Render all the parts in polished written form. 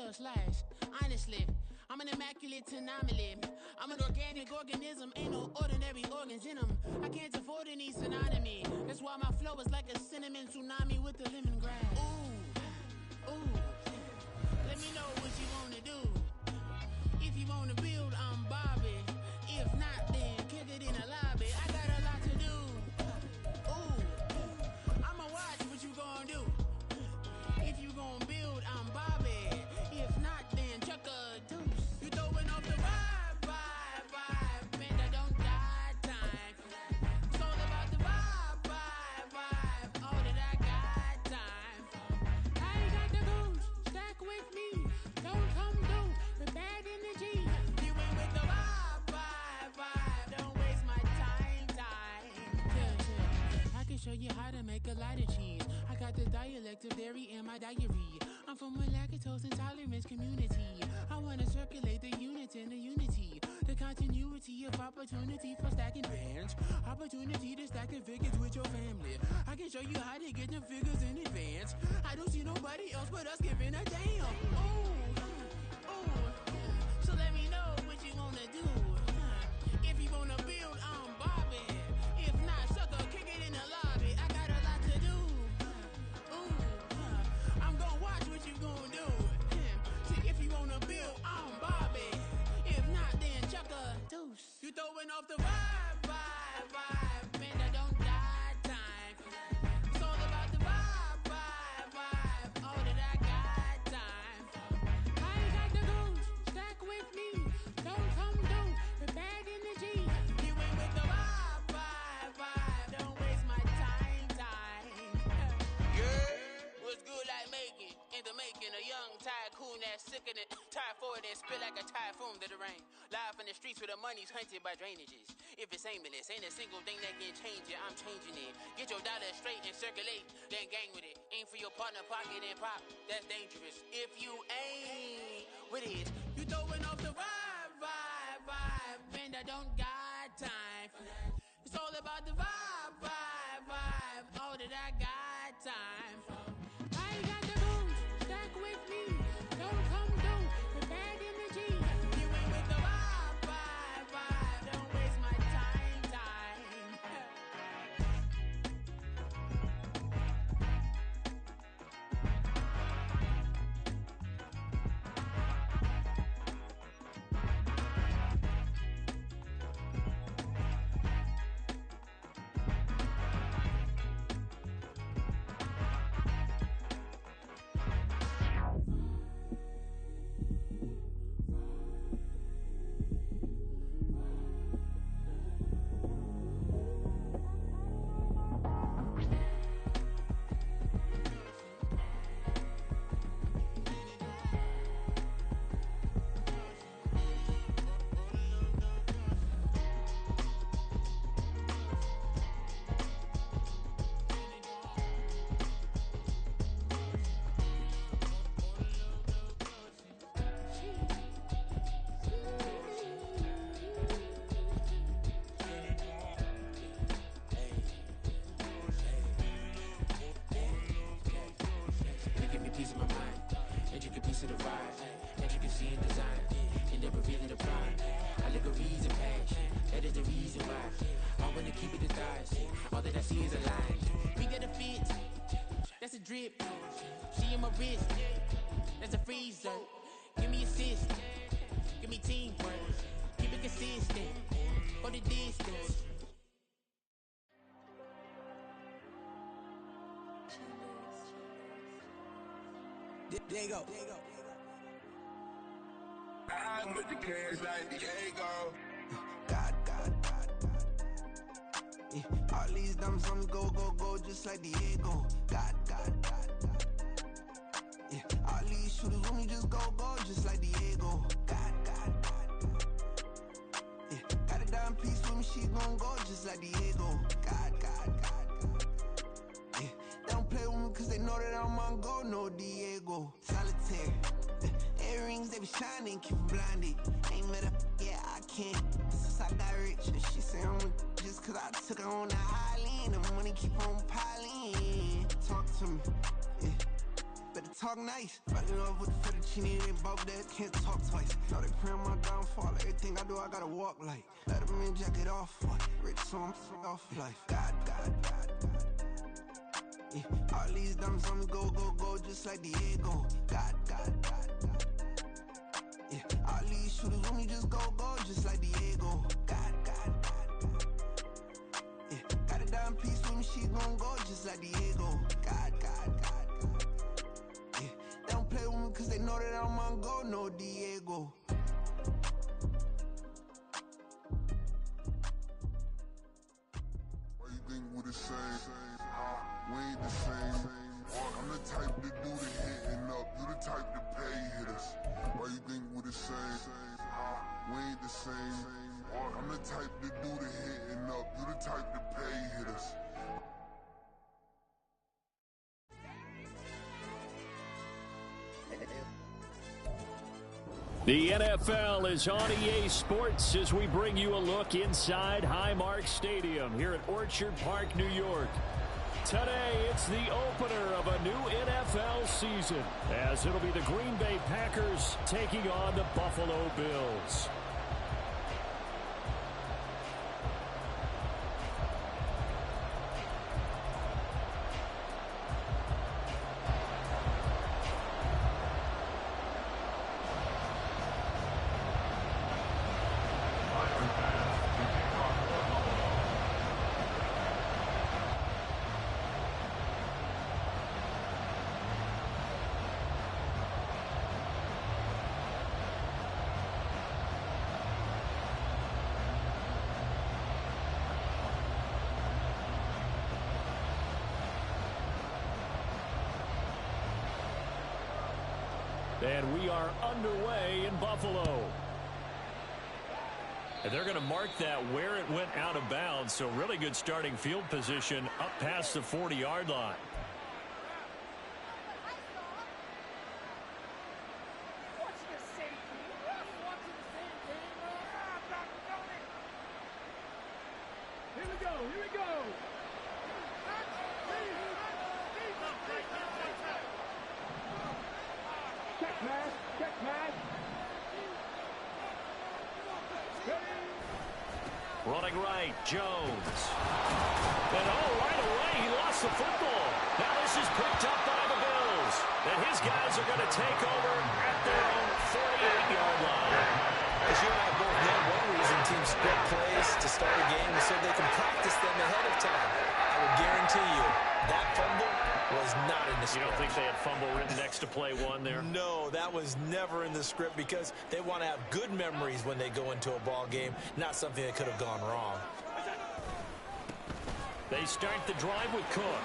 shells lies. Honestly, I'm an immaculate anomaly. I'm an organic organism, ain't no ordinary organs in them. I can't afford any synonymy. That's why my flow is like a cinnamon tsunami with the lemongrass. Ooh, ooh. Let me know what you wanna do. If you wanna build, I'm Bobby. If not, then kick it in the lobby. I got a lot to do. Ooh, I'ma watch what you gon' do. If you gon' build, I'm Bobby. If not, then chuck a deuce. You throwing off the vibe, vibe, vibe. Man, I don't die time. It's all about the vibe, vibe, vibe. All that I got time. I ain't got the goose, stack with me. Don't come through with bad energy. You ain't with the vibe, vibe, vibe. Don't waste my time, time. Yeah. I can show you how to make a lot of cheese. I got the dialect of dairy in my diary. I'm from a lactose intolerance community. I wanna circulate the units in the unity. The continuity of opportunity for stacking bands. Opportunity to stack the figures with your family. I can show you how to get the figures in advance. I don't see nobody else but us giving a damn. Ooh, ooh. So let me know what you wanna do. If you wanna build, I'm Bobby. If not, sucker, kick it in the lobby. I got a lot to do. Ooh, I'm gonna watch what you gonna do. See, if you wanna build, I'm Bobby. If not, then chuck a deuce. You throwing off the vibe, vibe, vibe. Man, I don't die time. It's all about the vibe, vibe, vibe. All that I got time. I ain't got the goose, stack with me. Don't come through with bad energy. You ain't with the vibe, vibe, vibe. Don't waste my time, time. Yeah, what's good like making? In the making, a young tycoon that's sicker than typhoid and spit like a typhoon to the rain. Live in the streets where the money's hunted by drainages. If it's aimless, ain't a single thing that can change it. I'm changing it. Get your dollar straight and circulate, then gang with it. Aim for your partner, pocket and pop. That's dangerous. If you ain't with it, you throwing off the vibe, vibe, vibe. Man, I don't got time for that. It's all about the vibe, vibe, vibe. All that I got time for. I ain't got the goose, stack with me. Don't come through with bad energy. You ain't with the vibe, vibe, vibe. Don't waste my time, time. That's a drip. She in my wrist. That's a freezer. Give me assist. Give me teamwork. Keep it consistent. Go the distance. There you go. I'm with the cash like Diego. God. Yeah, all these dumps on me go, just like Diego. God. Yeah, all these shooters on me just go, just like Diego. God. Yeah, got a dime piece with me, she gon' go just like Diego. God. Yeah, they don't play with me cause they know that I'm on go, no Diego. Solitaire. Earrings, they be shining, keep them blinded. Ain't met up, yeah, I can't. Since I got rich, and she say I'm a just cause I took her on the island. The money keep on piling. Talk to me, yeah. better talk nice. Fell in love with the fettuccine, they both dead, can't talk twice. Now they praying my downfall, everything I do, I gotta walk like. Let them in, jacket off, what? Rich, so I'm off life. God. Yeah, all these diamonds on me go, just like Diego. God. Yeah, all these shooters on me just go, just like Diego. God. Yeah, got a dime piece with me, she gon' go just like Diego. God. Yeah, they don't play with me cause they know that I'm on go, no Diego. Why you think we the same? We ain't the same. I'm the type to do the hitting up, you the type to pay hitters. Why you think we the same? We ain't the same. I'm the type to do the hitting up, you the type to pay hitters. The NFL is on EA Sports as we bring you a look inside Highmark Stadium here at Orchard Park, New York. Today, it's the opener of a new NFL season, as it'll be the Green Bay Packers taking on the Buffalo Bills. And we are underway in Buffalo. And they're going to mark that where it went out of bounds. So really good starting field position up past the 40-yard line. Here we go. Check pass. Running right, Jones. And right away, he lost the football. Now this is picked up by the Bills. And his guys are going to take over at their own 48-yard line. As you and I both know, one reason teams split plays to start a game is so they can practice them ahead of time. I would guarantee you that fumble was not in the script. You don't think they had fumble written next to play one there? No, that was never in the script because they want to have good memories when they go into a ball game, not something that could have gone wrong. They start the drive with Cook.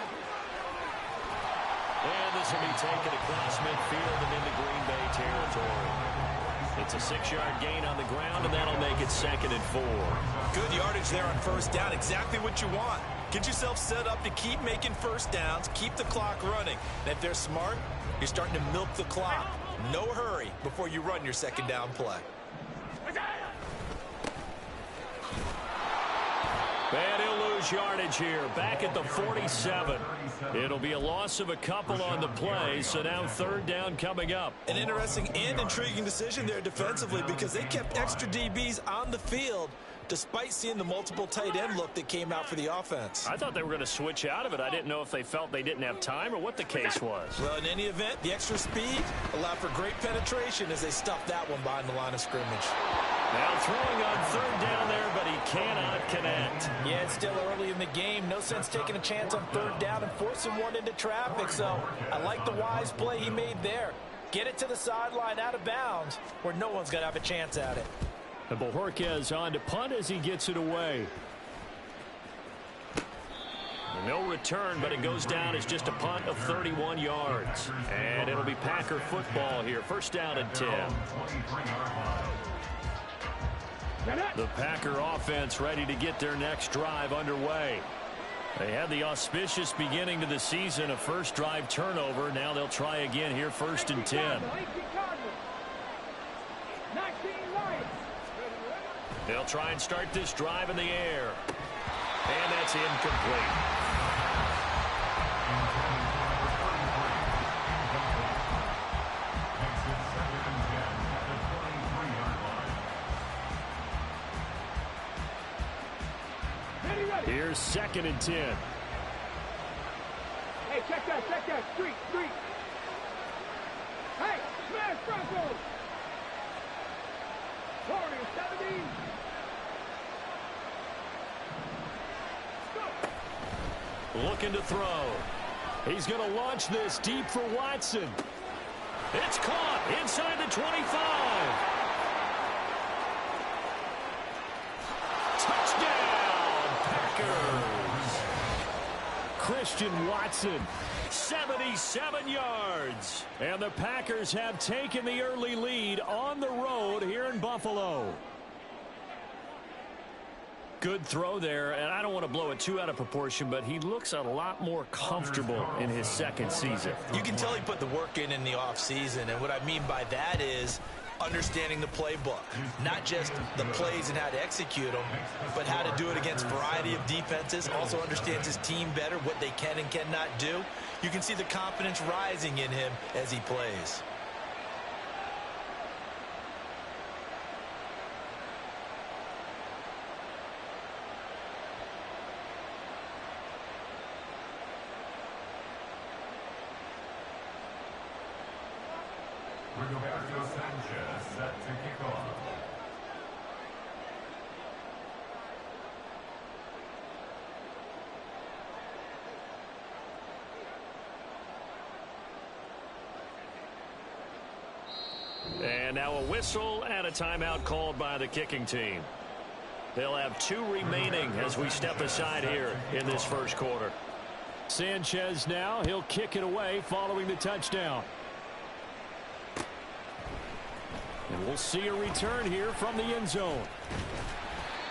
And this will be taken across midfield and into Green Bay territory. It's a 6-yard gain on the ground, and that'll make it 2nd and 4. Good yardage there on first down. Exactly what you want. Get yourself set up to keep making first downs, keep the clock running. And if they're smart, you're starting to milk the clock. No hurry before you run your second down play. And he'll lose yardage here, back at the 47. It'll be a loss of a couple on the play, so now 3rd down coming up. An interesting and intriguing decision there defensively because they kept extra DBs on the field despite seeing the multiple tight end look that came out for the offense. I thought they were going to switch out of it. I didn't know if they felt they didn't have time or what the case was. Well, in any event, the extra speed allowed for great penetration as they stuffed that one behind the line of scrimmage. Now throwing on 3rd down there, but he cannot connect. Yeah, it's still early in the game. No sense taking a chance on 3rd down and forcing one into traffic. So I like the wise play he made there. Get it to the sideline out of bounds where no one's going to have a chance at it. And Bojorquez on to punt as he gets it away. No return, but it goes down as just a punt of 31 yards. And it'll be Packer football here. 1st down and 10. The Packer offense ready to get their next drive underway. They had the auspicious beginning to the season, a first drive turnover. Now they'll try again here, 1st and 10. They'll try and start this drive in the air. And that's incomplete. Here's 2nd and 10. Hey, check that. Street. Hey, smash Broncos. 40, 70. Looking to throw. He's going to launch this deep for Watson. It's caught inside the 25. Touchdown, Packers. Christian Watson, 77 yards. And the Packers have taken the early lead on the road here in Buffalo. Good throw there, and I don't want to blow it too out of proportion, but he looks a lot more comfortable in his 2nd season. You can tell he put the work in the offseason, and what I mean by that is understanding the playbook. Not just the plays and how to execute them, but how to do it against a variety of defenses. Also understands his team better, what they can and cannot do. You can see the confidence rising in him as he plays. Roberto Sanchez set to kick off. And now a whistle and a timeout called by the kicking team. They'll have 2 remaining as we step aside here in this first quarter. Sanchez now, he'll kick it away following the touchdown. And we'll see a return here from the end zone.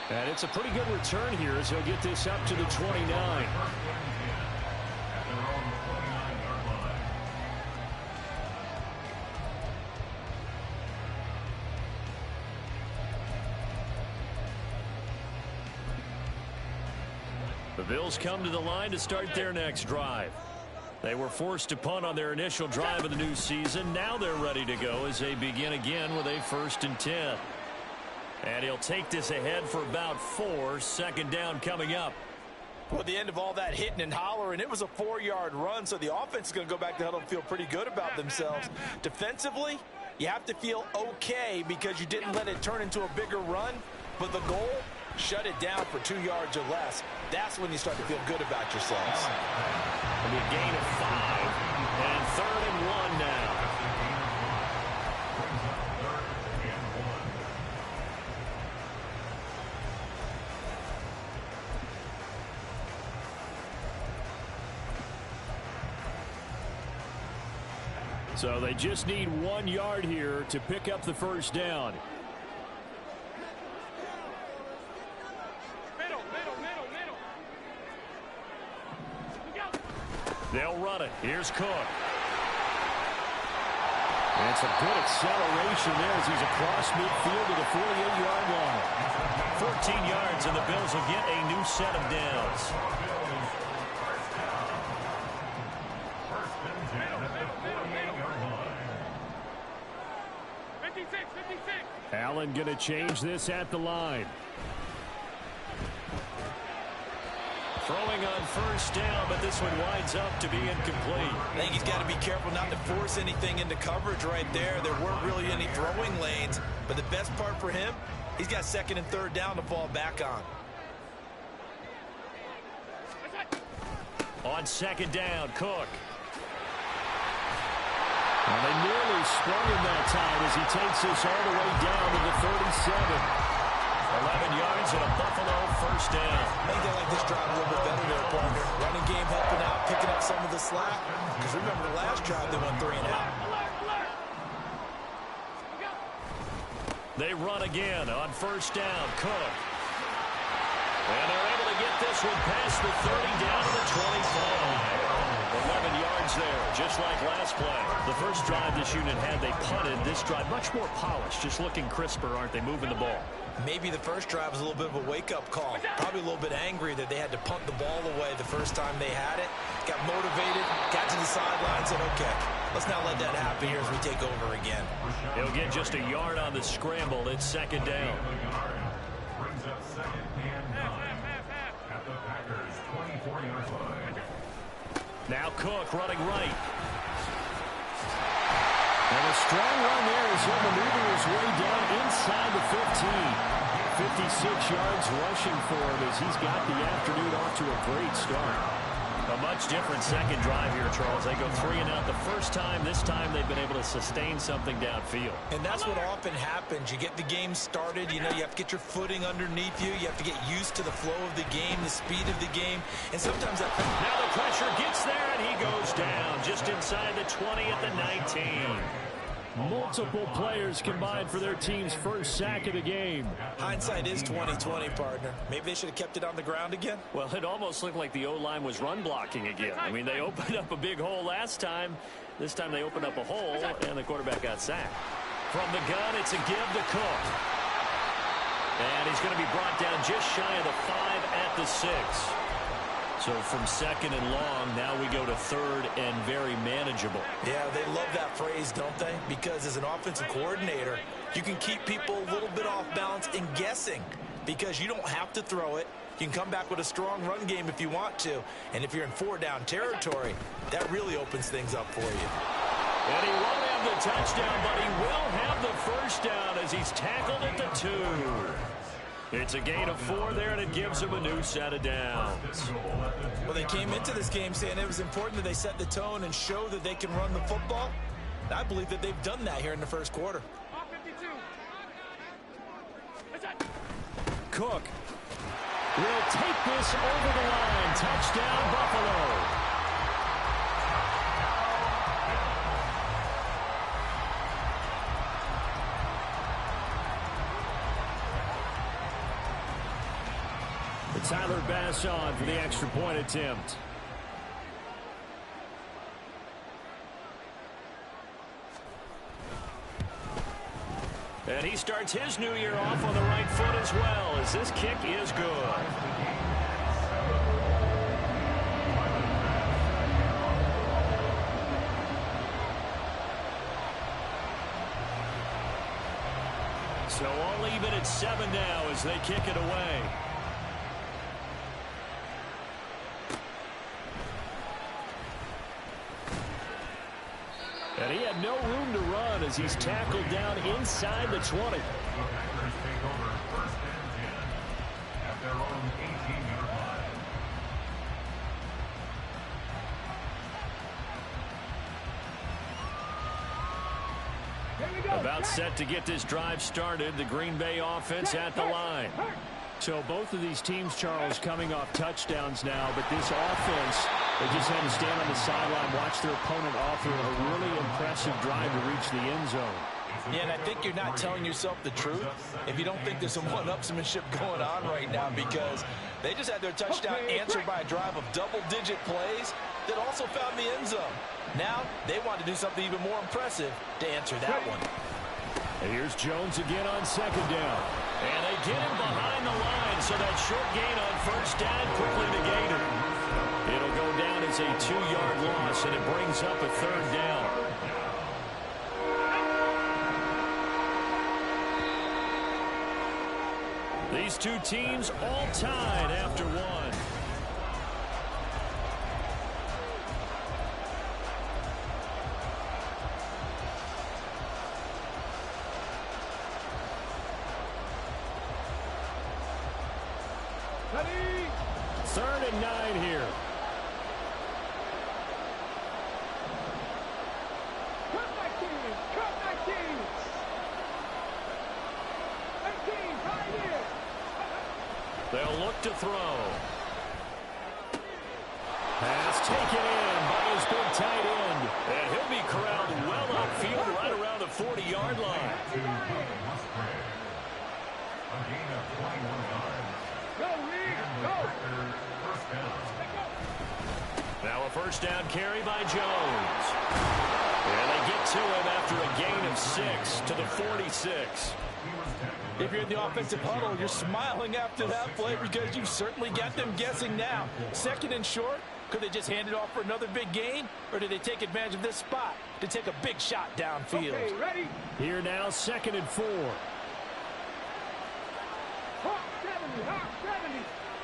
And it's a pretty good return here as he'll get this up to the 29. The Bills come to the line to start their next drive. They were forced to punt on their initial drive of the new season. Now they're ready to go as they begin again with a 1st and 10. And he'll take this ahead for about 4. 2nd down coming up. Well, at the end of all that hitting and hollering, it was a 4-yard run, so the offense is going to go back to huddle and feel pretty good about themselves. Defensively, you have to feel okay because you didn't let it turn into a bigger run, but the goal, shut it down for 2 yards or less. That's when you start to feel good about yourselves. It'll be a gain of 5, and 3rd and 1 now. So they just need 1 yard here to pick up the 1st down. They'll run it. Here's Cook. And it's a good acceleration there as he's across midfield to the 48-yard line. 14 yards, and the Bills will get a new set of downs. Allen going to change this at the line. Throwing on 1st down, but this one winds up to be incomplete. I think he's got to be careful not to force anything into coverage right there. There weren't really any throwing lanes, but the best part for him, he's got 2nd and 3rd down to fall back on. On 2nd down, Cook. Well, they nearly sprung him that time as he takes this all the way down to the 37. 11 yards and a Buffalo 1st down. I think they like this drive a little bit better there, partner. Running game helping out, picking up some of the slack. Because remember the last drive, they went 3 and out. They run again on 1st down, Cook. And they're able to get this one past the 30 down to the 25. 11 yards there, just like last play. The first drive this unit had, they punted. This drive, much more polished, just looking crisper, aren't they, moving the ball? Maybe the first drive was a little bit of a wake-up call. Probably a little bit angry that they had to punt the ball away the first time they had it. Got motivated, got to the sideline, said, okay, let's not let that happen here as we take over again. He'll get just a yard on the scramble. It's 2nd down. Brings up 2nd and 9 at the 24-yard line. Now Cook running right. And a strong run there as he'll maneuver his way down inside the 15. 56 yards rushing for him as he's got the afternoon off to a great start. A much different second drive here, Charles. They go 3 and out the first time. This time they've been able to sustain something downfield. And that's what often happens. You get the game started. You know, you have to get your footing underneath you. You have to get used to the flow of the game, the speed of the game. And sometimes that... Now the pressure gets there, and he goes down just inside the 20 at the 19. Multiple players combined for their team's first sack of the game. Hindsight is 20/20, partner. Maybe they should have kept it on the ground again. Well, it almost looked like the O-line was run blocking again. I mean, they opened up a big hole last time. This time they opened up a hole, and the quarterback got sacked. From the gun, it's a give to Cook. And he's going to be brought down just shy of the 5 at the 6. So from second and long, now we go to third and very manageable. Yeah, they love that phrase, don't they? Because as an offensive coordinator, you can keep people a little bit off balance and guessing because you don't have to throw it. You can come back with a strong run game if you want to. And if you're in 4-down territory, that really opens things up for you. And he won't have the touchdown, but he will have the first down as he's tackled at the 2. It's a gain of 4 there, and it gives him a new set of downs. Well, they came into this game saying it was important that they set the tone and show that they can run the football. I believe that they've done that here in the first quarter. Cook will take this over the line. Touchdown, Buffalo. Tyler Bass on for the extra point attempt. And he starts his new year off on the right foot as well, as this kick is good. So all even at 7 now as they kick it away. And he had no room to run as he's tackled down inside the 20. About set to get this drive started. The Green Bay offense at the line. So both of these teams, Charles, coming off touchdowns now, but this offense, they just had to stand on the sideline, watch their opponent offer a really impressive drive to reach the end zone. Yeah, and I think you're not telling yourself the truth if you don't think there's some one-upsmanship going on right now, because they just had their touchdown answered by a drive of double-digit plays that also found the end zone. Now they want to do something even more impressive to answer that one. And here's Jones again on second down. And they get him behind the line, so that short gain on first down quickly negated. It'll go down as a 2-yard loss, and it brings up a third down. These two teams all tied after one. Third and 9 here. Cut 19! Cut 19! 19, Pioneer! They'll look to throw. Pass taken in by his big tight end. And he'll be corralled well upfield right around the 40-yard line. A gain of 21 yards. Go, Reed! Go! Now a first down carry by Jones. And they get to him after a gain of 6 to the 46. If you're in the offensive huddle, you're smiling after that play because you've certainly got them guessing now. Second and short, could they just hand it off for another big gain? Or did they take advantage of this spot to take a big shot downfield? Okay, ready? Here now, 2nd and 4. Hawk 70, Hawk 70.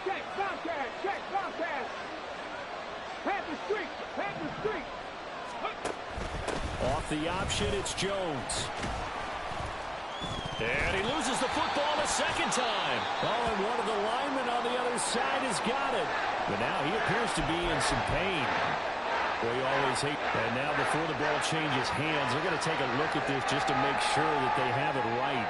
Check, Bobcat, check, Bobcat. Panther streak. Panther streak. Off the option, it's Jones. And he loses the football a second time. Oh, and one of the linemen on the other side has got it. But now he appears to be in some pain. We always hate. And now before the ball changes hands, they're going to take a look at this just to make sure that they have it right.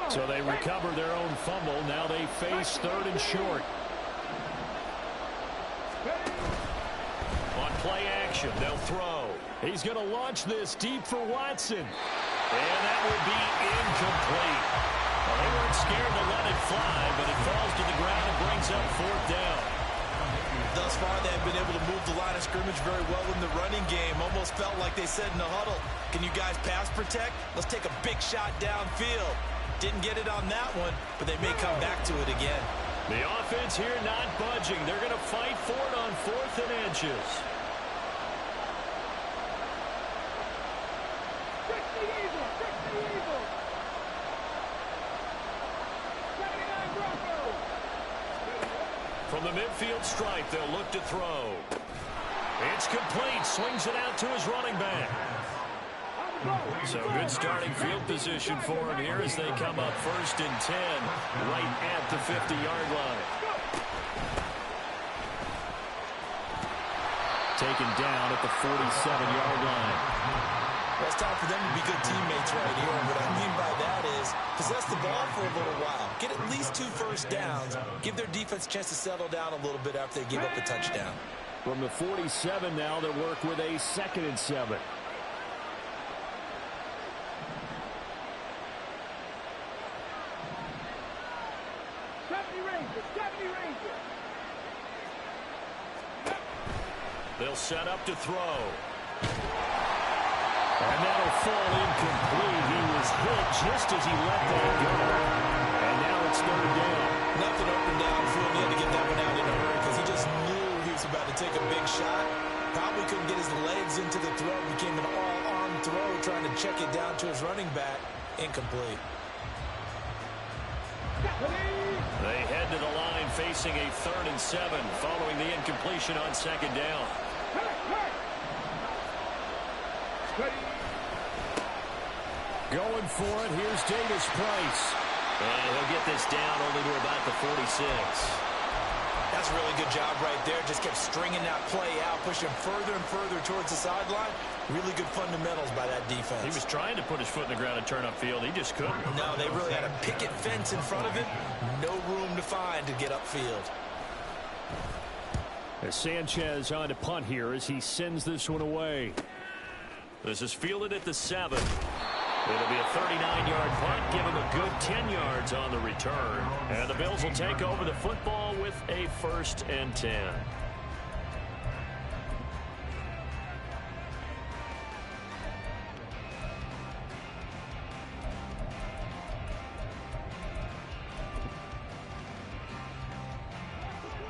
So they recover their own fumble. Now they face third and short. On play action, they'll throw. He's going to launch this deep for Watson. And that will be incomplete. Well, they weren't scared to let it fly, but it falls to the ground and brings up fourth down. Thus far, they've been able to move the line of scrimmage very well in the running game. Almost felt like they said in the huddle, can you guys pass protect? Let's take a big shot downfield. Didn't get it on that one, but they may come back to it again. The offense here not budging. They're going to fight for it on 4th and inches. Fix the Eagles. Fix the Eagles. 79 Broncos. From the midfield stripe, they'll look to throw. It's complete. Swings it out to his running back. So good starting field position for him here as they come up 1st and 10 right at the 50-yard line. Taken down at the 47-yard line. Well, it's time for them to be good teammates right here. What I mean by that is possess the ball for a little while. Get at least 2 first downs. Give their defense a chance to settle down a little bit after they give up a touchdown. From the 47 now, they work with a 2nd and 7. They'll set up to throw. And that'll fall incomplete. He was hit just as he let that go. And now it's 3rd down. Nothing open downfield. He had to get that one out in a hurry because he just knew he was about to take a big shot. Probably couldn't get his legs into the throw. Became an all-arm throw trying to check it down to his running back. Incomplete. They head to the line facing a 3rd and 7 following the incompletion on 2nd down. Going for it, here's Davis Price. And he'll get this down only to about the 46. That's a really good job right there. Just kept stringing that play out, pushing further and further towards the sideline. Really good fundamentals by that defense. He was trying to put his foot in the ground and turn upfield. He just couldn't. No, they really had a picket fence in front of him. No room to find to get upfield. As Sanchez on to punt here as he sends this one away. This is fielded at the 7. It'll be a 39-yard punt. Give him a good 10 yards on the return. And the Bills will take over the football with a 1st and 10.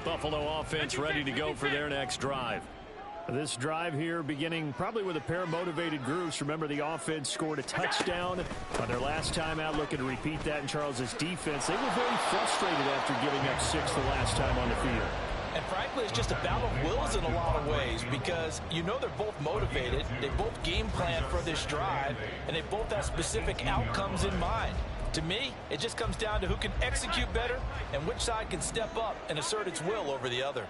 Buffalo offense ready to go for their next drive. This drive here beginning probably with a pair of motivated groups. Remember, the offense scored a touchdown on their last time out. Looking to repeat that in Charles's defense. They were very frustrated after giving up 6 the last time on the field. And frankly, it's just a battle of wills in a lot of ways because you know they're both motivated. They both game plan for this drive, and they both have specific outcomes in mind. To me, it just comes down to who can execute better and which side can step up and assert its will over the other.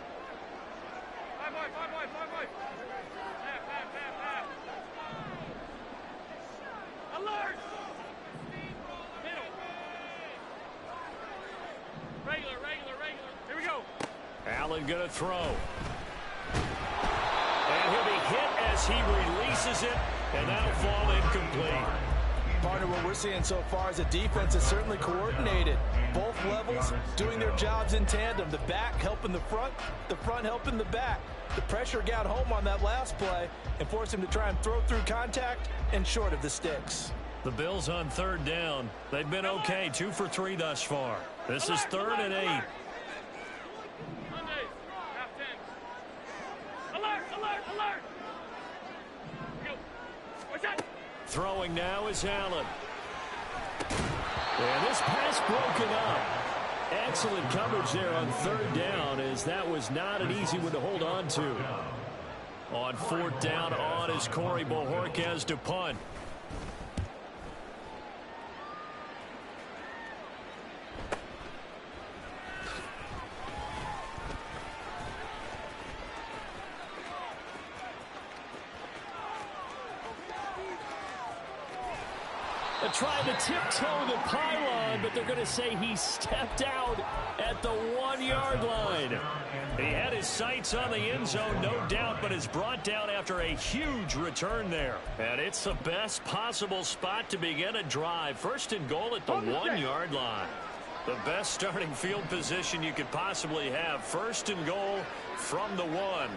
Alert! Middle. Regular. Here we go. Allen going to throw. And he'll be hit as he releases it, and that'll fall incomplete. Partner, what we're seeing so far is a defense that's certainly coordinated. Both levels doing their jobs in tandem. The back helping the front helping the back. The pressure got home on that last play and forced him to try and throw through contact and short of the sticks. The Bills on 3rd down. They've been okay, 2 for 3 thus far. This is 3rd and 8. Mondays, half 10. Alert, alert, alert. Go. What's that? Throwing now is Allen. And this pass broken up. Excellent coverage there on 3rd down, as that was not an easy one to hold on to. On 4th down on is Corey Bojorquez to punt. They're trying to tiptoe the pylon, but they're going to say he stepped out at the 1-yard line. He had his sights on the end zone, no doubt, but is brought down after a huge return there. And it's the best possible spot to begin a drive. 1st and goal at the 1-yard line. The best starting field position you could possibly have. 1st and goal from the 1.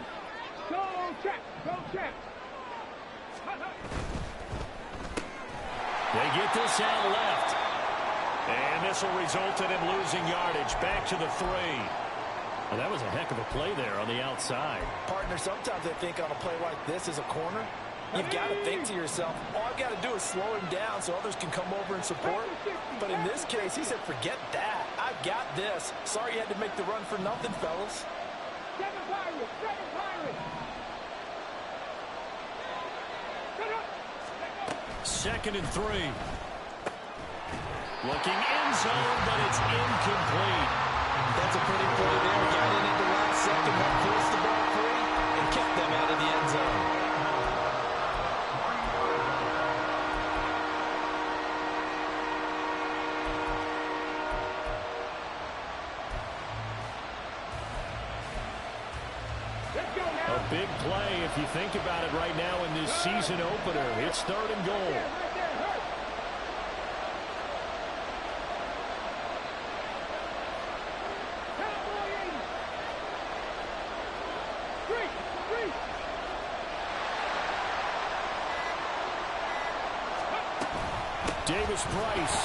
Go check, go check. They get this out left. And this will result in him losing yardage. Back to the 3. Well, that was a heck of a play there on the outside. Partner, sometimes I think on a play like this as a corner, you've got to think to yourself, all I've got to do is slow him down so others can come over and support. But in this case, he said, forget that. I've got this. Sorry you had to make the run for nothing, fellas. 7 Pirates, 7 Pirates. 2nd and 3. Looking end zone, but it's incomplete. That's a pretty play there. Got in at the last second, that forced the ball free, and kept them out of the end zone. A big play if you think about it right now in this season opener. It's 3rd and goal. Davis Price.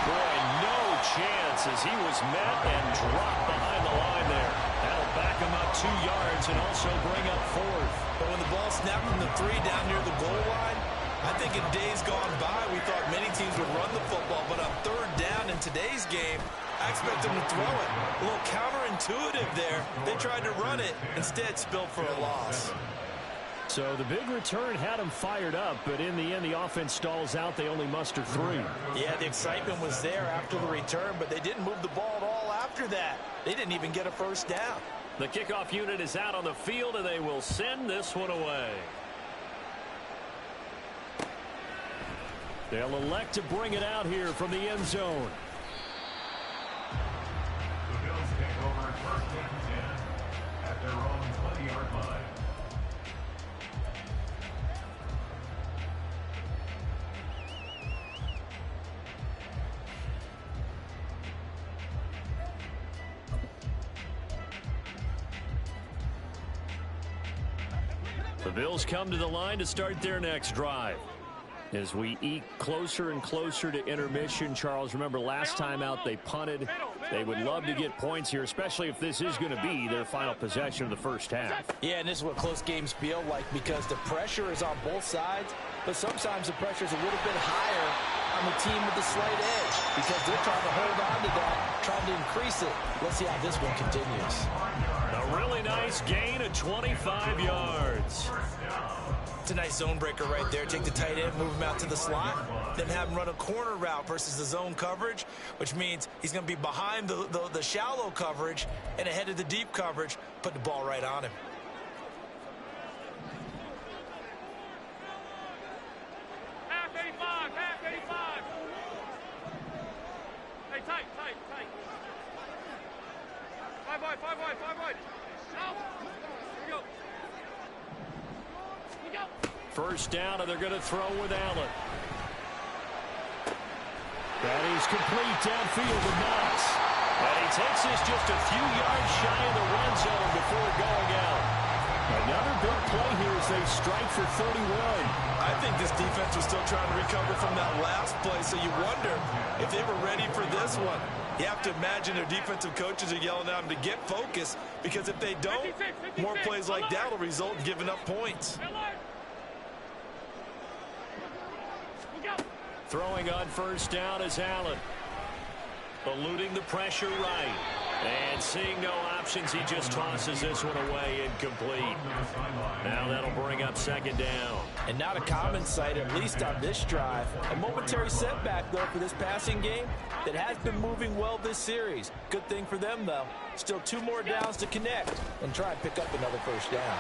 Boy, no chance as he was met and dropped behind the line there. That'll back him up 2 yards and also bring up 4th. But when the ball snapped from the 3 down near the goal line, I think in days gone by, we thought many teams would run the football. But on 3rd down in today's game, I expect them to throw it. A little counterintuitive there. They tried to run it, instead spilled for a loss. So the big return had them fired up, but in the end, the offense stalls out. They only muster 3. Yeah, the excitement was there after the return, but they didn't move the ball at all after that. They didn't even get a 1st down. The kickoff unit is out on the field, and they will send this one away. They'll elect to bring it out here from the end zone. The Bills take over 1st and 10 at their own 20-yard line. The Bills come to the line to start their next drive. As we eke closer and closer to intermission, Charles, remember last time out they punted. They would love to get points here, especially if this is going to be their final possession of the 1st half. Yeah, and this is what close games feel like because the pressure is on both sides, but sometimes the pressure is a little bit higher on the team with the slight edge because they're trying to hold on to that, trying to increase it. Let's see how this one continues. A really nice gain of 25 yards. It's a nice zone breaker right there. Take the tight end, move him out to the slot, then have him run a corner route versus the zone coverage, which means he's going to be behind the shallow coverage and ahead of the deep coverage. Put the ball right on him. Half 85, half 85. Hey, tight. 5 wide, 5 wide, 5 wide. Out. Here we go. 1st down, and they're going to throw with Allen. That is complete downfield to Knox. And he takes this just a few yards shy of the red zone before going out. Another big play here as they strike for 31. I think this defense was still trying to recover from that last play, so you wonder if they were ready for this one. You have to imagine their defensive coaches are yelling at them to get focused, because if they don't, more plays like that will result in giving up points. Throwing on first down is Allen. Eluding the pressure right. And seeing no options, he just tosses this one away, incomplete. Now that'll bring up second down. And not a common sight, at least on this drive. A momentary setback, though, for this passing game that has been moving well this series. Good thing for them, though. Still 2 more downs to connect and try and pick up another first down.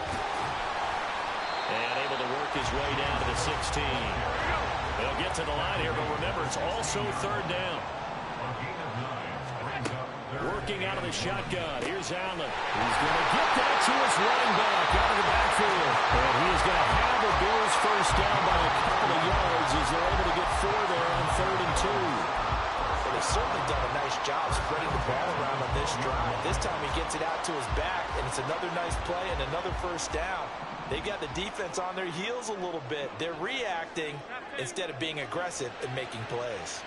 And able to work his way down to the 16. They'll get to the line here, but remember, it's also third down. Working out of the shotgun. Here's Allen. He's going to get that to his running back out of the backfield. And he is going to have the Bills first down by a couple of yards as they're able to get 4 there on 3rd and 2. Well, they've certainly done a nice job spreading the ball around on this drive. This time he gets it out to his back, and it's another nice play and another first down. They've got the defense on their heels a little bit. They're reacting instead of being aggressive and making plays.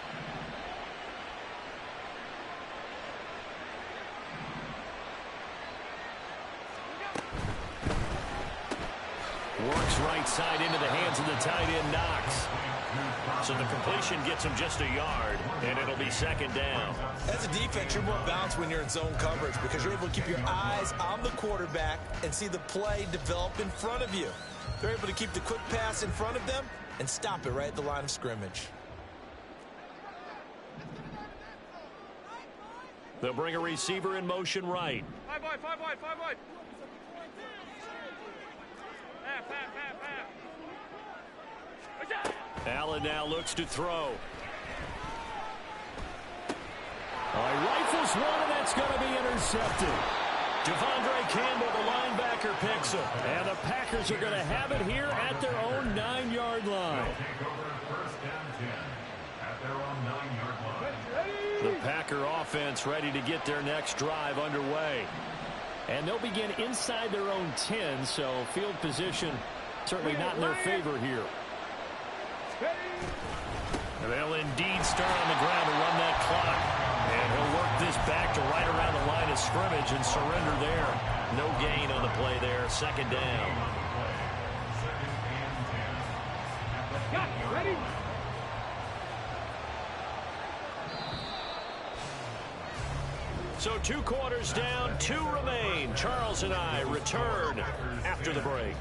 Works right side into the hands of the tight end, Knox. So the completion gets him just a yard, and it'll be second down. As a defense, you're more balanced when you're in zone coverage because you're able to keep your eyes on the quarterback and see the play develop in front of you. They're able to keep the quick pass in front of them and stop it right at the line of scrimmage. They'll bring a receiver in motion right. 5 wide, 5 wide, 5 wide. Allen now looks to throw. Rifles one, and that's going to be intercepted. Devondre Campbell, the linebacker, picks him. And the Packers are going to have it here at their own 9-yard line. The Packer offense ready to get their next drive underway. And they'll begin inside their own 10, so field position certainly not in their favor here. They'll indeed start on the ground to run that clock. And he'll work this back to right around the line of scrimmage and surrender there. No gain on the play there. Second down. Ready? So 2 quarters down, 2 remain. Charles and I return after the break.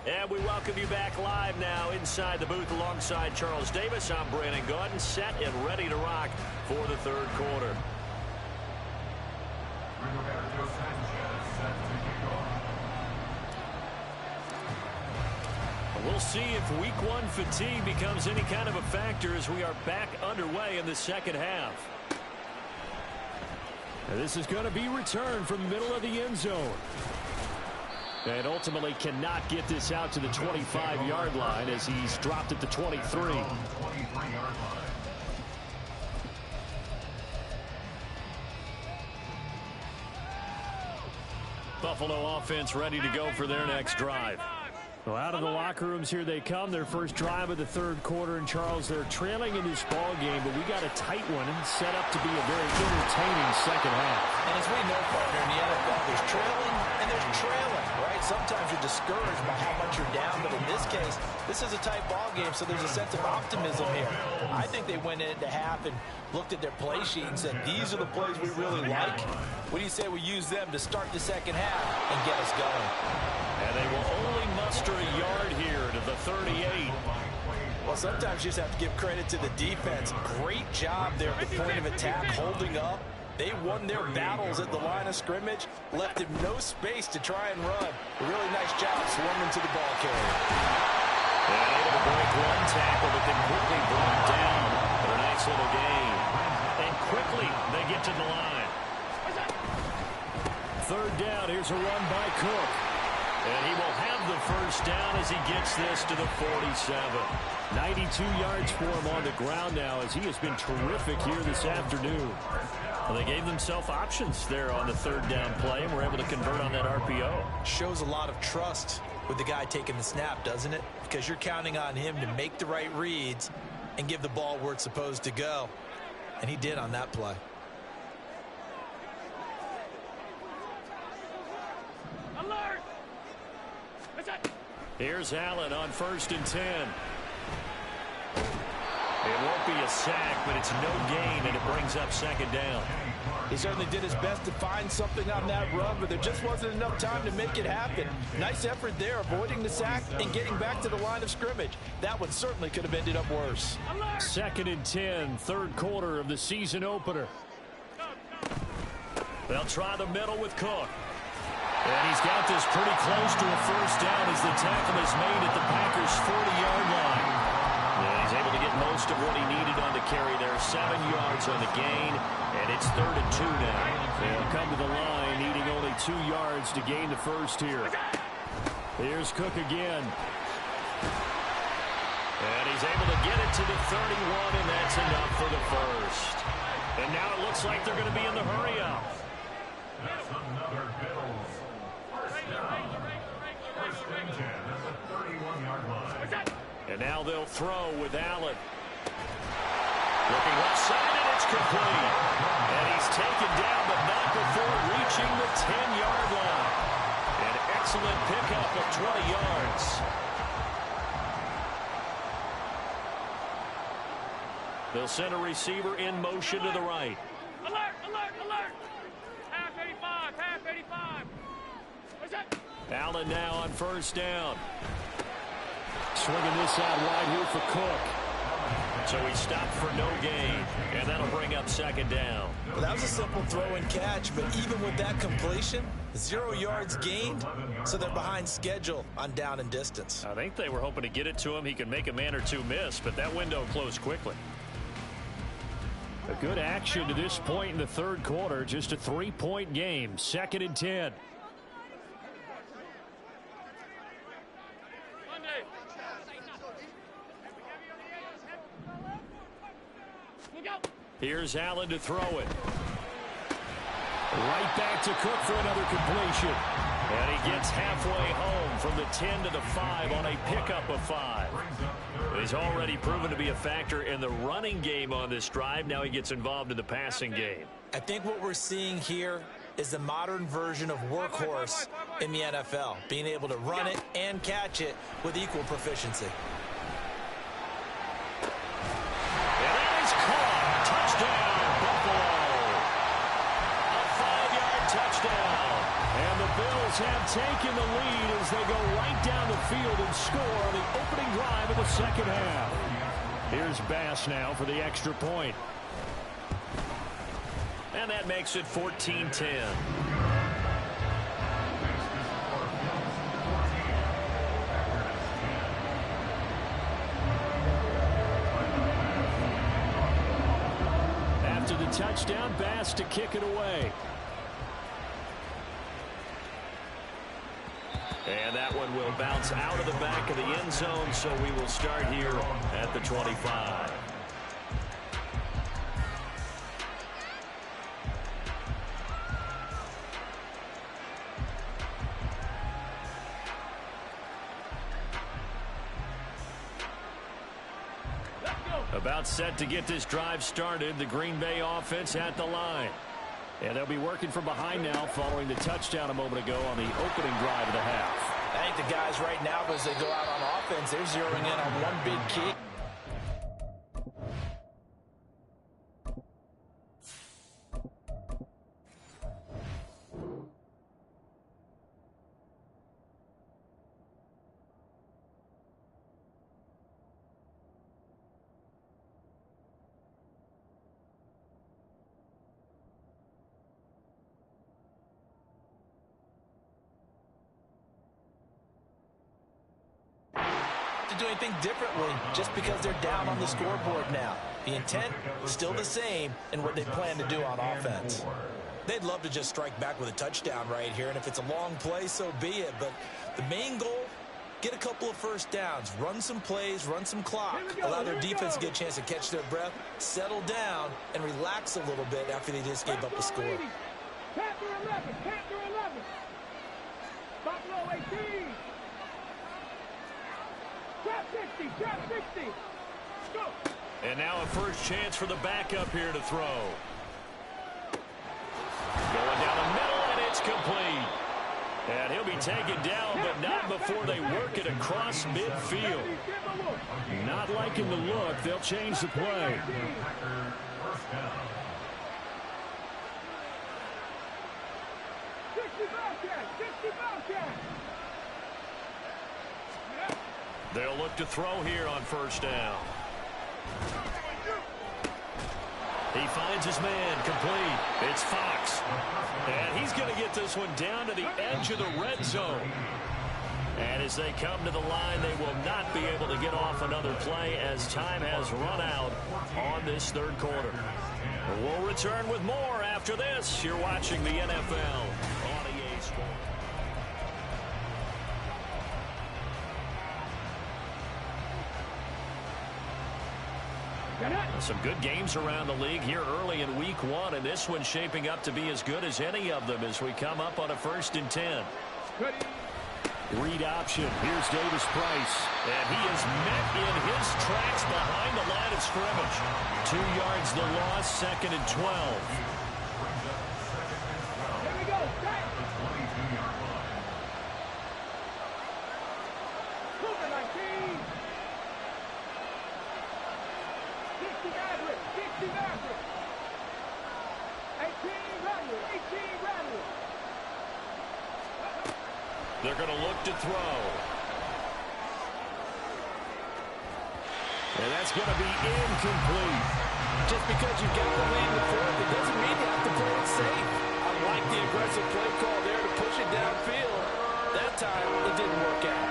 And we welcome you back live now inside the booth alongside Charles Davis. I'm Brandon Gaudin, set and ready to rock for the 3rd quarter. We'll see if week 1 fatigue becomes any kind of a factor as we are back underway in the second half. And this is going to be returned from the middle of the end zone. And ultimately cannot get this out to the 25-yard line as he's dropped at the 23. Buffalo offense ready to go for their next drive. Well, out of the locker rooms here they come. Their first drive of the 3rd quarter. And Charles, they're trailing in this ball game, but we got a tight one and set up to be a very entertaining second half. And as we know, partner, in the NFL, there's trailing and there's trailing, right? Sometimes you're discouraged by how much you're down, but in this case, this is a tight ball game, so there's a sense of optimism here. I think they went into half and looked at their play sheet and said, these are the plays we really like. What do you say we use them to start the second half and get us going? And they will only muster a yard here to the 38. Well, sometimes you just have to give credit to the defense. Great job there at the point of attack, holding up. They won their battles at the line of scrimmage, left him no space to try and run. A really nice job swarming to the ball carrier. And able to break one tackle, but then quickly brought down. But a nice nice little gain. And quickly they get to the line. Third down, here's a run by Cook. And he will have the first down as he gets this to the 47. 92 yards for him on the ground now as he has been terrific here this afternoon. Well, they gave themselves options there on the third down play and were able to convert on that RPO. Shows a lot of trust with the guy taking the snap, doesn't it? Because you're counting on him to make the right reads and give the ball where it's supposed to go. And he did on that play. Alert! Here's Allen on 1st and 10. It won't be a sack, but it's no gain, and it brings up 2nd down. He certainly did his best to find something on that run, but there just wasn't enough time to make it happen. Nice effort there, avoiding the sack and getting back to the line of scrimmage. That one certainly could have ended up worse. 2nd and 10, third quarter of the season opener. They'll try the middle with Cook. And he's got this pretty close to a first down as the tackle is made at the Packers' 40-yard line. And he's able to get most of what he needed on the carry there. 7 yards on the gain, and it's 3rd and 2 now. They'll come to the line, needing only 2 yards to gain the first here. Here's Cook again. And he's able to get it to the 31, and that's enough for the first. And now it looks like they're going to be in the hurry-up. That's another Bills. First down. First and 10 at the 31-yard line. And now they'll throw with Allen. Looking left side, and it's complete. And he's taken down, but not before reaching the 10-yard line. An excellent pickup of 20 yards. They'll send a receiver in motion to the right. Alert! Alert! Alert! Half 85! Half 85! What's that? Allen now on 1st down. Swinging this out wide here for Cook. So he stopped for no gain, and that'll bring up 2nd down. Well, that was a simple throw and catch, but even with that completion, 0 yards gained, so they're behind schedule on down and distance. I think they were hoping to get it to him. He could make a man or two miss, but that window closed quickly. A good action to this point in the third quarter. Just a 3-point game. 2nd and 10. Here's Allen to throw it. Right back to Cook for another completion. And he gets halfway home from the 10 to the 5 on a pickup of 5. He's already proven to be a factor in the running game on this drive. Now he gets involved in the passing game. I think what we're seeing here is the modern version of workhorse in the NFL, being able to run it and catch it with equal proficiency. And that is caught. Touchdown, Buffalo. A 5-yard touchdown. And the Bills have taken the lead as they go right down the field and score on the opening drive of the second half. Here's Bass now for the extra point. And that makes it 14-10. After the touchdown, Bass to kick it away. And that one will bounce out of the back of the end zone, so we will start here at the 25. About set to get this drive started. The Green Bay offense at the line. And they'll be working from behind now following the touchdown a moment ago on the opening drive of the half. I think the guys right now, as they go out on offense, they're zeroing in on one big key. To do anything differently just because they're down on the scoreboard now. The intent still the same in what they plan to do on offense. They'd love to just strike back with a touchdown right here, and if it's a long play, so be it. But the main goal, get a couple of first downs, run some plays, run some clock, allow their defense to get a chance to catch their breath, settle down, and relax a little bit after they just gave up a score. Panther 11, Panther 11. Buffalo 18. Trap 60, trap 60. Go. And now a first chance for the backup here to throw. Going down the middle, and it's complete. And he'll be taken down, but not before they work it across midfield. Not liking the look. They'll change the play. They'll look to throw here on first down. He finds his man, complete. It's Fox. And he's going to get this one down to the edge of the red zone. And as they come to the line, they will not be able to get off another play as time has run out on this third quarter. We'll return with more after this. You're watching the NFL on EA Sports. Some good games around the league here early in week one, and this one's shaping up to be as good as any of them as we come up on a 1st and 10. Read option. Here's Davis Price, and he is met in his tracks behind the line of scrimmage. 2 yards the loss, 2nd and 12. Here we go. Cooper 19. 60 Maverick, 60 Maverick. 18 Rattler, 18 Rattler. They're going to look to throw. And that's going to be incomplete. Just because you've got the lead in the fourth, it doesn't mean you have to play it safe. I like the aggressive play call there to push it downfield. That time, it didn't work out.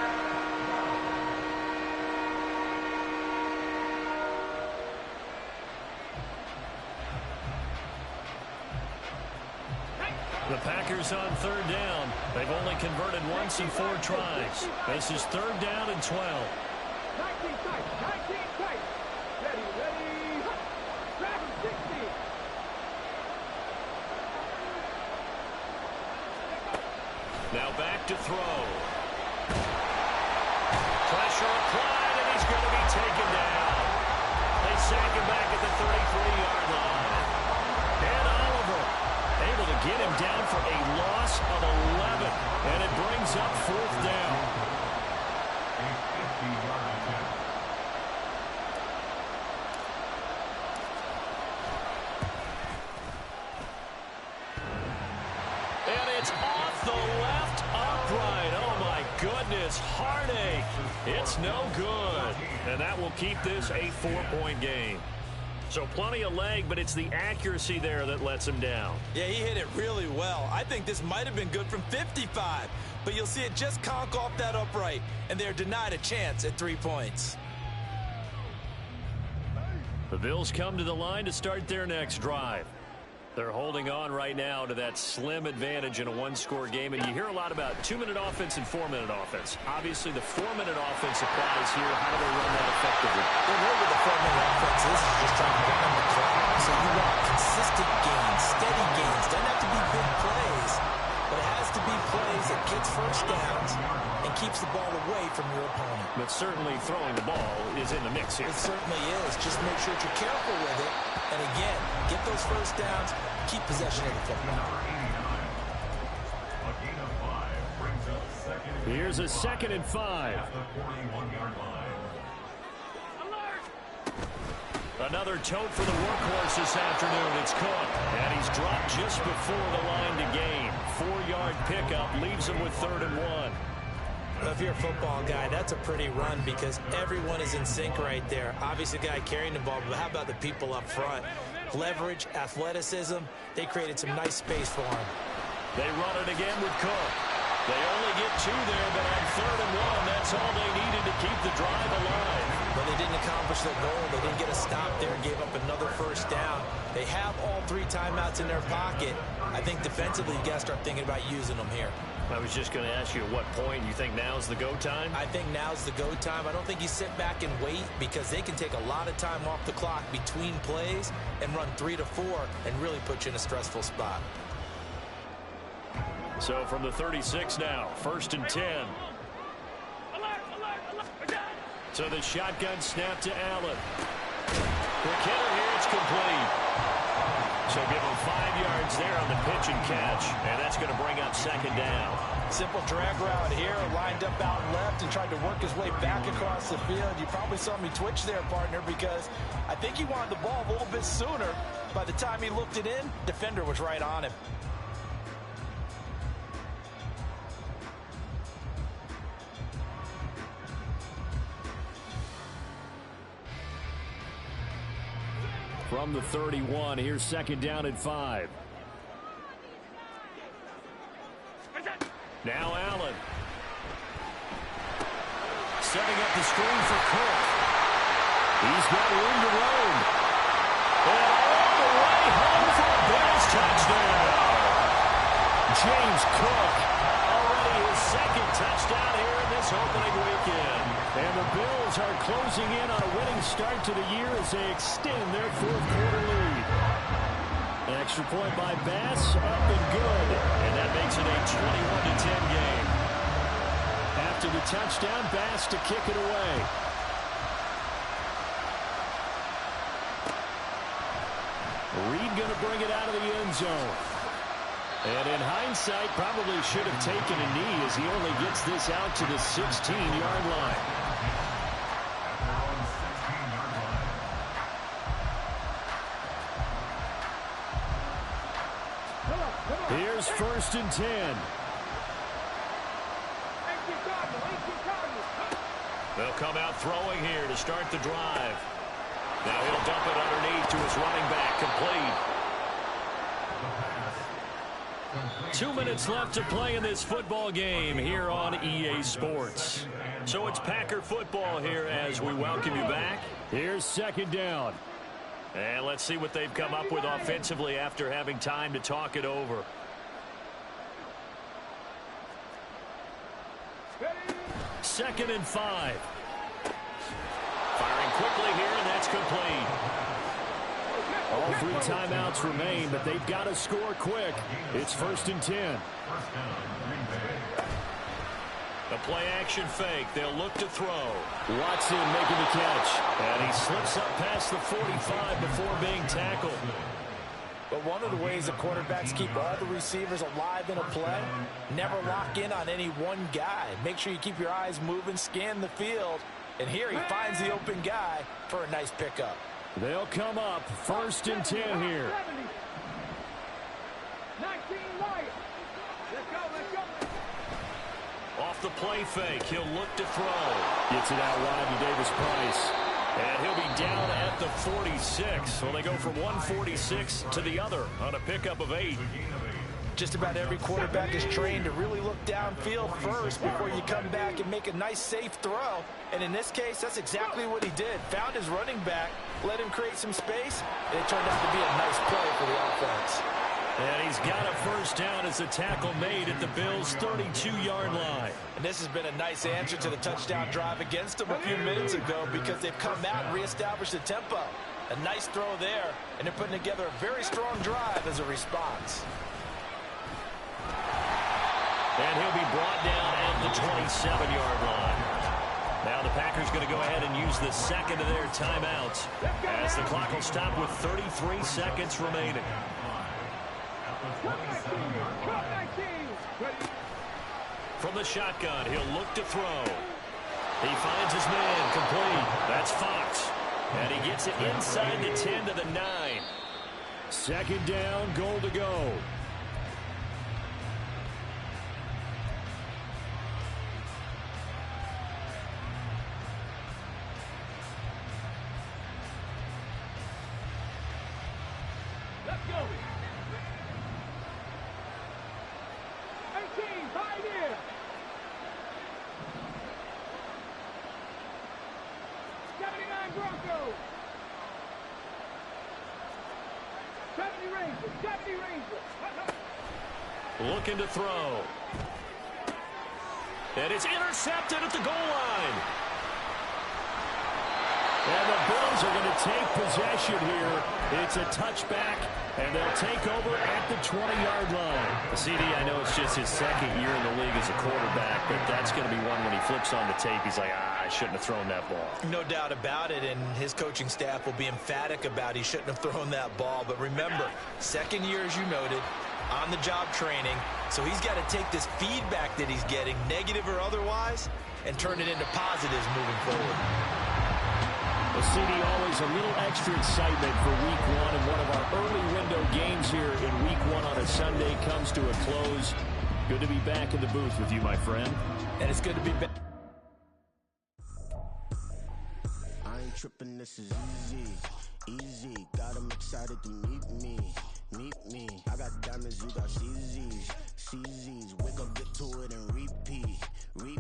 The Packers on 3rd down. They've only converted once in 4 tries. This is 3rd down and 12. 19 tight, 19 tight. Ready, ready. Grab him, 60. Now back to throw. Pressure applied, and he's going to be taken down. They sack him back at the 33-yard line. And Oliver able to get him down for a loss of 11. And it brings up 4th down. And it's off the left upright. Oh, my goodness. Heartache. It's no good. And that will keep this a 4-point game. So plenty of leg, but it's the accuracy there that lets him down. Yeah, he hit it really well. I think this might have been good from 55, but you'll see it just conk off that upright, and they're denied a chance at 3 points. The Bills come to the line to start their next drive. They're holding on right now to that slim advantage in a 1-score game, and you hear a lot about 2-minute offense and 4-minute offense. Obviously, the 4-minute offense applies here. How do they run that effectively? The way with the 4-minute offense is just trying to run the clock. So you want consistent gains, steady gains. Doesn't have to be big plays, but it has to be plays that gets first downs and keeps the ball away from your opponent. But certainly throwing the ball is in the mix here. It certainly is. Just make sure that you're careful with it. And again, get those first downs, keep possession of the football. Here's a 2nd and 5. Another tote for the workhorse this afternoon. It's Cook. And he's dropped just before the line to gain. 4-yard pickup leaves him with 3rd and 1. If you're a football guy, that's a pretty run because everyone is in sync right there. Obviously, the guy carrying the ball, but how about the people up front? Leverage, athleticism, they created some nice space for him. They run it again with Cook. They only get 2 there, but on 3rd and 1. That's all they needed to keep the drive alive. But they didn't accomplish their goal. They didn't get a stop there and gave up another first down. They have all 3 timeouts in their pocket. I think defensively you got to start thinking about using them here. I was just going to ask you at what point you think now's the go time? I think now's the go time. I don't think you sit back and wait because they can take a lot of time off the clock between plays and run 3 to 4 and really put you in a stressful spot. So from the 36 now, 1st and 10. So the shotgun snap to Allen. Quick hitter here, it's complete. So give him 5 yards there on the pitch and catch, and that's going to bring up 2nd down. Simple drag route here, lined up out left and tried to work his way back across the field. You probably saw me twitch there, partner, because I think he wanted the ball a little bit sooner. By the time he looked it in, defender was right on him. From the 31, here's 2nd down and 5. Now Allen. Setting up the screen for Cook. He's got room to roam. And all the way home for a Bills touchdown. James Cook, already his 2nd touchdown here in this opening weekend. And the Bills are closing in on a winning start to the year as they extend their 4th quarter lead. An extra point by Bass, up and good. And that makes it a 21-10 game. After the touchdown, Bass to kick it away. Reed going to bring it out of the end zone. And in hindsight, probably should have taken a knee as he only gets this out to the 16-yard line. Here's 1st and 10. They'll come out throwing here to start the drive. Now he'll dump it underneath to his running back, complete. 2 minutes left to play in this football game here on EA Sports. So it's Packer football here as we welcome you back. Here's 2nd down. And let's see what they've come up with offensively after having time to talk it over. 2nd and 5. Firing quickly here, and that's complete. All 3 timeouts remain, but they've got to score quick. It's 1st and 10. The play action fake. They'll look to throw. Watson making the catch. And he slips up past the 45 before being tackled. But one of the ways the quarterbacks keep all the receivers alive in a play, never lock in on any one guy. Make sure you keep your eyes moving, scan the field. And here he finds the open guy for a nice pickup. They'll come up 1st and 10 here. 19 right. Let's go, let's go. Off the play fake, he'll look to throw. Gets it out wide to Davis Price. And he'll be down at the 46. So they go from 146 to the other on a pickup of 8. Just about every quarterback is trained to really look downfield first before you come back and make a nice, safe throw. And in this case, that's exactly what he did. Found his running back, let him create some space, and it turned out to be a nice play for the offense. And he's got a 1st down as a tackle made at the Bills' 32-yard line. And this has been a nice answer to the touchdown drive against them a few minutes ago because they've come out and reestablished the tempo. A nice throw there, and they're putting together a very strong drive as a response. And he'll be brought down at the 27-yard line. Now the Packers going to go ahead and use the 2nd of their timeouts as the clock will stop with 33 seconds remaining. From the shotgun, he'll look to throw. He finds his man, complete. That's Fox. And he gets it inside the 10 to the 9. 2nd down, goal to go. Let's go. 18, right here. Broncos. 70 Rangers. 70 Rangers. Looking to throw. And it's intercepted at the goal line. And the Bills are going to take possession here. It's a touchback, and they'll take over at the 20-yard line. CD, I know it's just his second year in the league as a quarterback, but that's going to be one when he flips on the tape. He's like, I shouldn't have thrown that ball. No doubt about it, and his coaching staff will be emphatic about he shouldn't have thrown that ball. But remember, second year, as you noted, on-the-job training, so he's got to take this feedback that he's getting, negative or otherwise, and turn it into positives moving forward. Well, CD, always a little extra excitement for Week 1, and one of our early window games here in Week 1 on a Sunday comes to a close. Good to be back in the booth with you, my friend. And it's good to be back. I ain't tripping, this is easy. Got 'em excited to meet me. I got diamonds, you got CZs. Wake up, get to it, and repeat. Hey,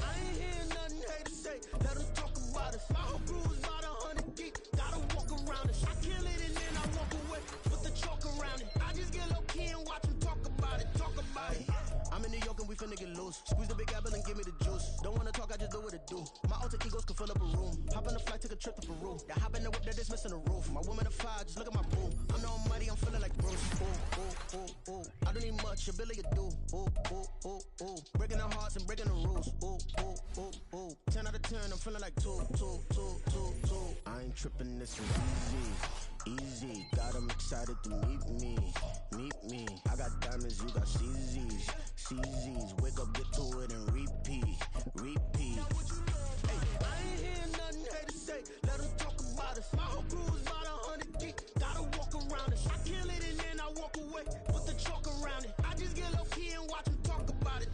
I ain't hearing nothing haters say. Let 'em talk about us. My whole crew is about 100 deep. Gotta walk around it. I kill it and then I walk away with the chalk around it. I just get low key and watch 'em talk about it. I'm in New York and we finna get loose. Squeeze the big apple and give me the juice. Don't wanna talk, I just do what it do. My alter egos can fill up a room. Hop on the flight, take a trip to Peru. That hop in the whip, that is missing the roof. My woman a fire, just look at my boo. I'm the almighty, I'm feeling like Bruce. Ooh. I don't need much, ability to do. Ooh. Breaking the hearts and breaking the rules. Ooh. 10 out of 10, I'm feeling like two. I ain't tripping, this is easy. Got 'em excited to meet me. I got diamonds, you got CZs. Wake up, get to it, and repeat. Hey, I ain't hearing nothing haters say. Let 'em talk about us. My whole crew is about 100 deep. Gotta walk around it. I kill it and then I walk away with the chalk around it. I just get low key and watch 'em talk about it.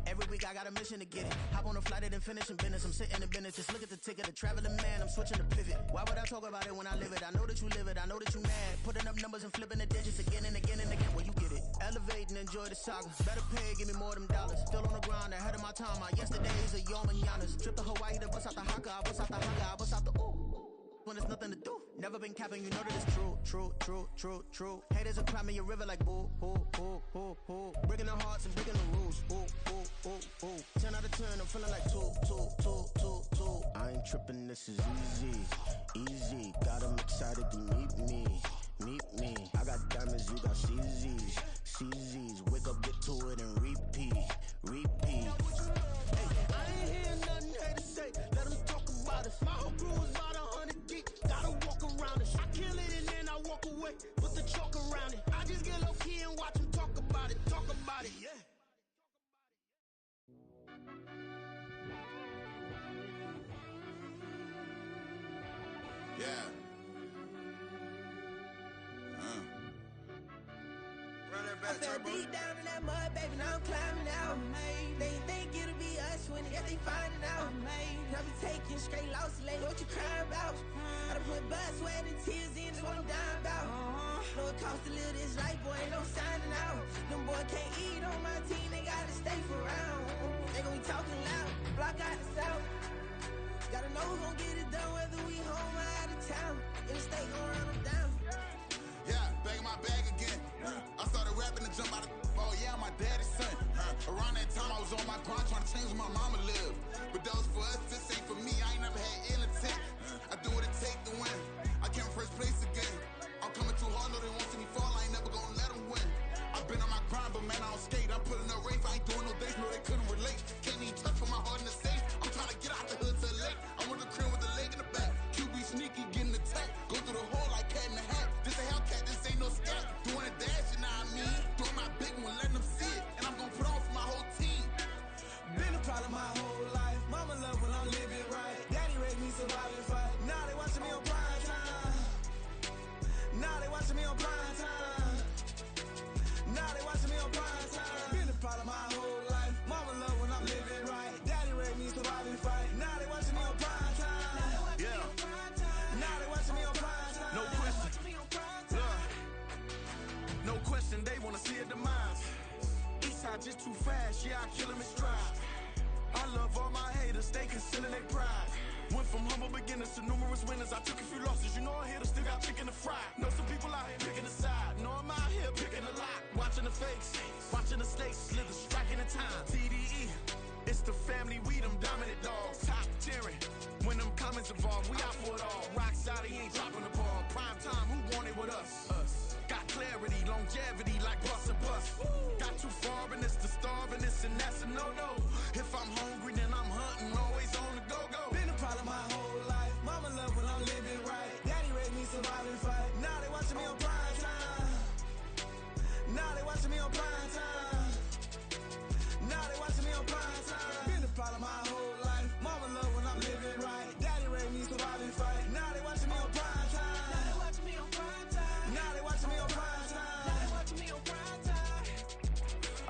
Every week I got a mission to get it. Hop on a flight and then finish in business. I'm sitting in business. Just look at the ticket. A traveling man. I'm switching to pivot. Why would I talk about it when I live it? I know that you live it. I know that you mad. Putting up numbers and flipping the digits again and again and again. Well, you get it. Elevate and enjoy the saga. Better pay, give me more them dollars. Still on the grind, ahead of my time. My yesterdays are your mananas. Trip to Hawaii to bust out the haka. I bust out the haka. I bust out the ooh. When there's nothing to do. Never been capping, you know that it's true. Haters will cry me a river like boo. Breaking the hearts and breaking the rules. Ooh. 10 out of 10, I'm feeling like two. I ain't tripping, this is easy. Got 'em excited to meet me. I got diamonds, you got CZs. Wake up, get to it, and repeat. Hey, I ain't hearing nothing haters say. Let 'em talk about us. My whole crew is about 100 deep. Gotta walk around it. I kill it and then I walk away with the chalk around it. I just get low key and watch 'em talk about it. Yeah. I fell deep down in that mud, baby, now I'm climbing out. They think it'll be us when they finding out. I be taking straight losses, lady, what you crying about? I done put blood, sweat, and tears in, that's what I'm dying about. Know it costs to live this life, boy, ain't no signing out. Them boy can't eat on my team, they gotta stay for round. They gon' be talking loud, block out the south. Gotta know who gon' get it done, whether we home or out of town. In the state gon' run them down. Yeah, back in my bag again. I started rapping to jump out of oh yeah, my daddy's son. Around that time I was on my grind trying to change where my mama lived. But that was for us, this ain't for me. I ain't never had ill intent. I do what it take to win. I came first place again. I'm coming too hard, no they won't see me fall. I ain't never gonna let them win. I've been on my grind, but man I don't skate. I'm putting up race, I ain't doing no days, no they couldn't relate. Can't even touch for my heart in the safe. I'm trying to get out the hood to the lake. I want the crib with the leg in the back. QB sneaky, getting attacked. Go through the hole like cat in the hat. This a Hellcat, this ain't no scat. Doing a dash, you know what I mean? Doing my big one, letting them see it. And I'm gonna put on for my whole team. Been a problem my whole life. Mama love when I'm living right. Daddy raised me survive and fight. Now they watching me on prime time. Been a problem my whole life. Mama love when I'm living right. Daddy raised me survive and fight. Now they watching me on prime time. Yeah. Now they watching me on prime time. No question. No question, they wanna see a demise. Eastside just too fast, yeah, I kill them in stride. I love all my haters, they concealing their pride. From humble beginners to numerous winners, I took a few losses. You know I'm here to still got chicken to fry. Know some people out here picking a side. Know I'm out here picking a lot. Watching the fakes, watching the stakes, slither, striking the time. TDE, it's the family, we them dominant dogs. Top tiering, when them comments involved, we out for it all. Rock solid, he ain't dropping the ball. Prime time, who want it with us? Us. Got clarity, longevity, like bus and bus. Got too far and it's to starve and this and that's a no-no. If I'm hungry, then I'm hunting, always on the go-go. Been a problem my whole life. Mama love when I'm living right. Daddy raised me survive and fight. Now they watching me on prime time. Now they watching me on prime time. Now they watching me on prime time. Been a problem my whole life. Mama love when I'm living right. Daddy raised me survive and fight. Now they watching me on prime time. Now they watching me on prime time. Now they watching me on prime time. Now they watching me on prime time.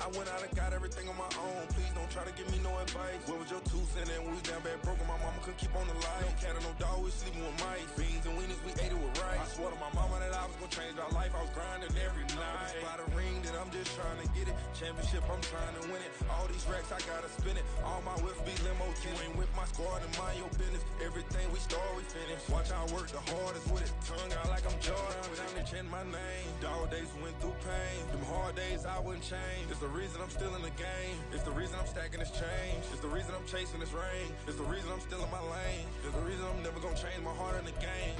I went out and got everything on my own. Please don't try to give me no advice. What was your 2 cents and we was down bad broke and my mama couldn't keep on the light. No cat and no dog, we sleeping with mice. Beans and wieners, we ate it with rice. I swore to my mama that I was gonna change our life. I was grinding every night. By the ring that I'm just trying to get it. Championship, I'm trying to win it. All these racks, I gotta spin it. All my whips be limo. You ain't with my squad and mind your business. Everything we start, we finish. Watch I work the hardest with it. Tongue out like I'm Jordan. Without me chanting my name. Dog days went through pain. Them hard days I wouldn't change. It's the reason I'm still in the game. It's the reason I'm stacking this change. It's the reason I'm chasing this rain. It's the reason I'm still in my lane. It's the reason I'm never gonna change my heart in the game.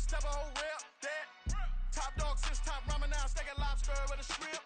Step a whole rep, that top dog since top ramen now, stack a lobster with a shrimp.